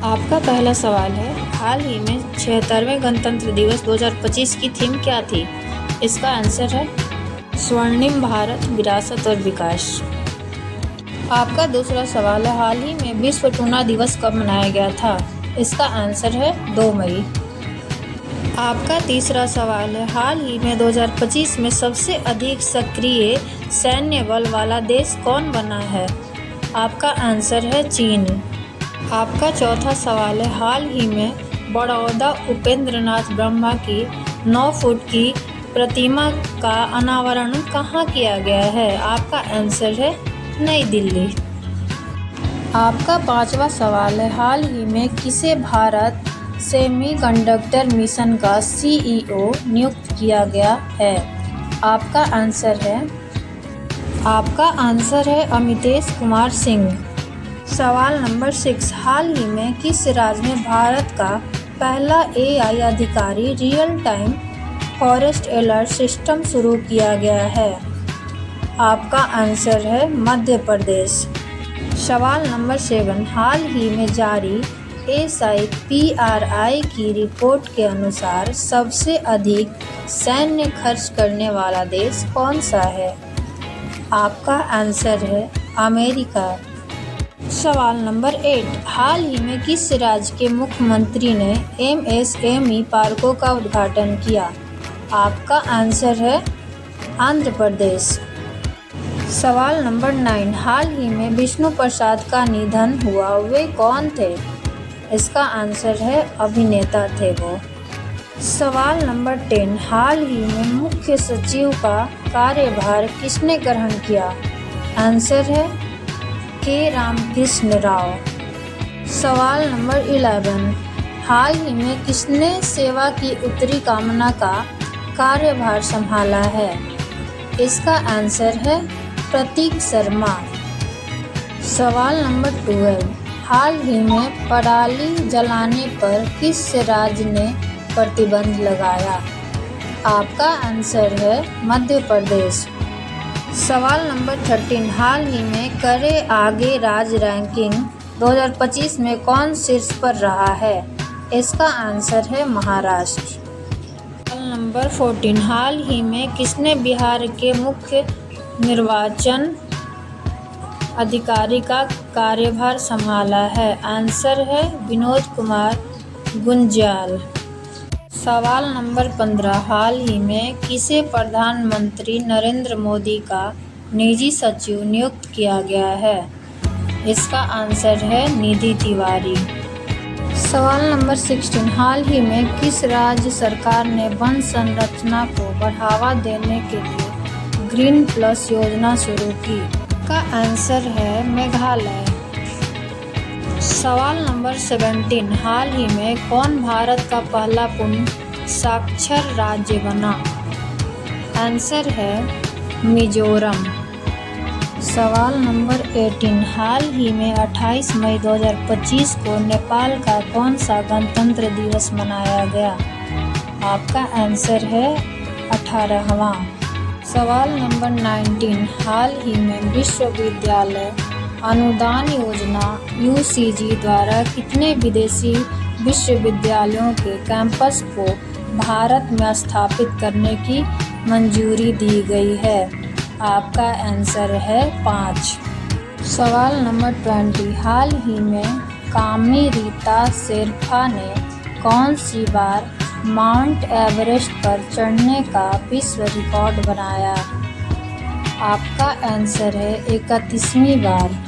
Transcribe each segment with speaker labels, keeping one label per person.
Speaker 1: आपका पहला सवाल है, हाल ही में 76वें गणतंत्र दिवस 2025 की थीम क्या थी? इसका आंसर है स्वर्णिम भारत, विरासत और विकास। आपका दूसरा सवाल है, हाल ही में विश्व टूना दिवस कब मनाया गया था? इसका आंसर है 2 मई। आपका तीसरा सवाल है, हाल ही में 2025 में सबसे अधिक सक्रिय सैन्य बल वाला देश कौन बना है? आपका आंसर है चीन। आपका चौथा सवाल है, हाल ही में बड़ौदा उपेंद्रनाथ ब्रह्मा की 9 फुट की प्रतिमा का अनावरण कहाँ किया गया है? आपका आंसर है नई दिल्ली। आपका पांचवा सवाल है, हाल ही में किसे भारत सेमीकंडक्टर मिशन का CEO नियुक्त किया गया है? आपका आंसर है अमितेश कुमार सिंह। सवाल नंबर 6, हाल ही में किस राज्य में भारत का पहला AI अधिकारी real time forest alert system शुरू किया गया है? आपका आंसर है मध्य प्रदेश। सवाल नंबर 7, हाल ही में जारी SIPRI की रिपोर्ट के अनुसार सबसे अधिक सैन्य खर्च करने वाला देश कौन सा है? आपका आंसर है अमेरिका। सवाल नंबर 8, हाल ही में किस राज्य के मुख्यमंत्री ने MSME पार्कों का उद्घाटन किया? आपका आंसर है आंध्र प्रदेश। सवाल नंबर 9, हाल ही में विष्णु प्रसाद का निधन हुआ, वे कौन थे? इसका आंसर है अभिनेता थे वो। सवाल नंबर 10, हाल ही में मुख्य सचिव का कार्यभार किसने ग्रहण किया? आंसर है के रामकृष्ण राव। सवाल नंबर 11, हाल ही में किसने सेवा की उत्तरी कामना का कार्यभार संभाला है? इसका आंसर है प्रतीक शर्मा। सवाल नंबर 12, हाल ही में पराली जलाने पर किस राज्य ने प्रतिबंध लगाया? आपका आंसर है मध्य प्रदेश। सवाल नंबर 13, हाल ही में करे आगे राज्य रैंकिंग 2025 में कौन शीर्ष पर रहा है? इसका आंसर है महाराष्ट्र। सवाल नंबर 14, हाल ही में किसने बिहार के मुख्य निर्वाचन अधिकारी का कार्यभार संभाला है? आंसर है विनोद कुमार गुंज्याल। सवाल नंबर 15, हाल ही में किसे प्रधानमंत्री नरेंद्र मोदी का निजी सचिव नियुक्त किया गया है? इसका आंसर है निधि तिवारी। सवाल नंबर 16, हाल ही में किस राज्य सरकार ने वन संरचना को बढ़ावा देने के लिए ग्रीन प्लस योजना शुरू की? इसका आंसर है मेघालय। सवाल नंबर 17, हाल ही में कौन भारत का पहला पूर्ण साक्षर राज्य बना? आंसर है मिजोरम। सवाल नंबर 18, हाल ही में 28 मई 2025 को नेपाल का कौन सा गणतंत्र दिवस मनाया गया? आपका आंसर है 18वां। सवाल नंबर 19, हाल ही में विश्वविद्यालय अनुदान योजना UCG द्वारा कितने विदेशी विश्वविद्यालयों के कैंपस को भारत में स्थापित करने की मंजूरी दी गई है? आपका आंसर है 5। सवाल नंबर 20, हाल ही में कामी रीता शेरपा ने कौन सी बार माउंट एवरेस्ट पर चढ़ने का विश्व रिकॉर्ड बनाया? आपका आंसर है 31वीं बार।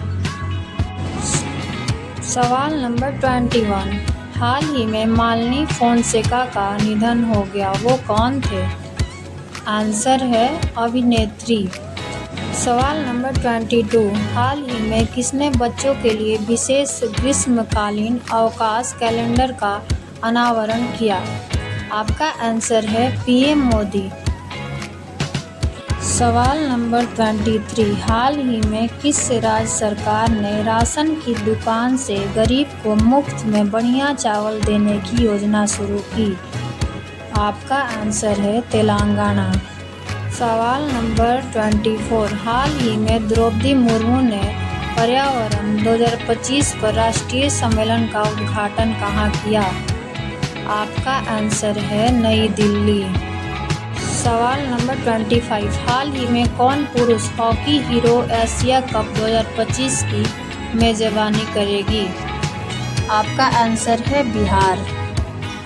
Speaker 1: सवाल नंबर 21, हाल ही में मालिनी फोनसेका का निधन हो गया, वो कौन थे? आंसर है अभिनेत्री। सवाल नंबर 22, हाल ही में किसने बच्चों के लिए विशेष ग्रीष्मकालीन अवकाश कैलेंडर का अनावरण किया? आपका आंसर है PM मोदी। सवाल नंबर 23, हाल ही में किस राज्य सरकार ने राशन की दुकान से गरीब को मुफ्त में बढ़िया चावल देने की योजना शुरू की? आपका आंसर है तेलंगाना। सवाल नंबर 24, हाल ही में द्रौपदी मुर्मू ने पर्यावरण 2025 पर राष्ट्रीय सम्मेलन का उद्घाटन कहाँ किया? आपका आंसर है नई दिल्ली। सवाल नंबर 25, हाल ही में कौन पुरुष हॉकी हीरो एशिया कप 2025 की मेजबानी करेगी? आपका आंसर है बिहार।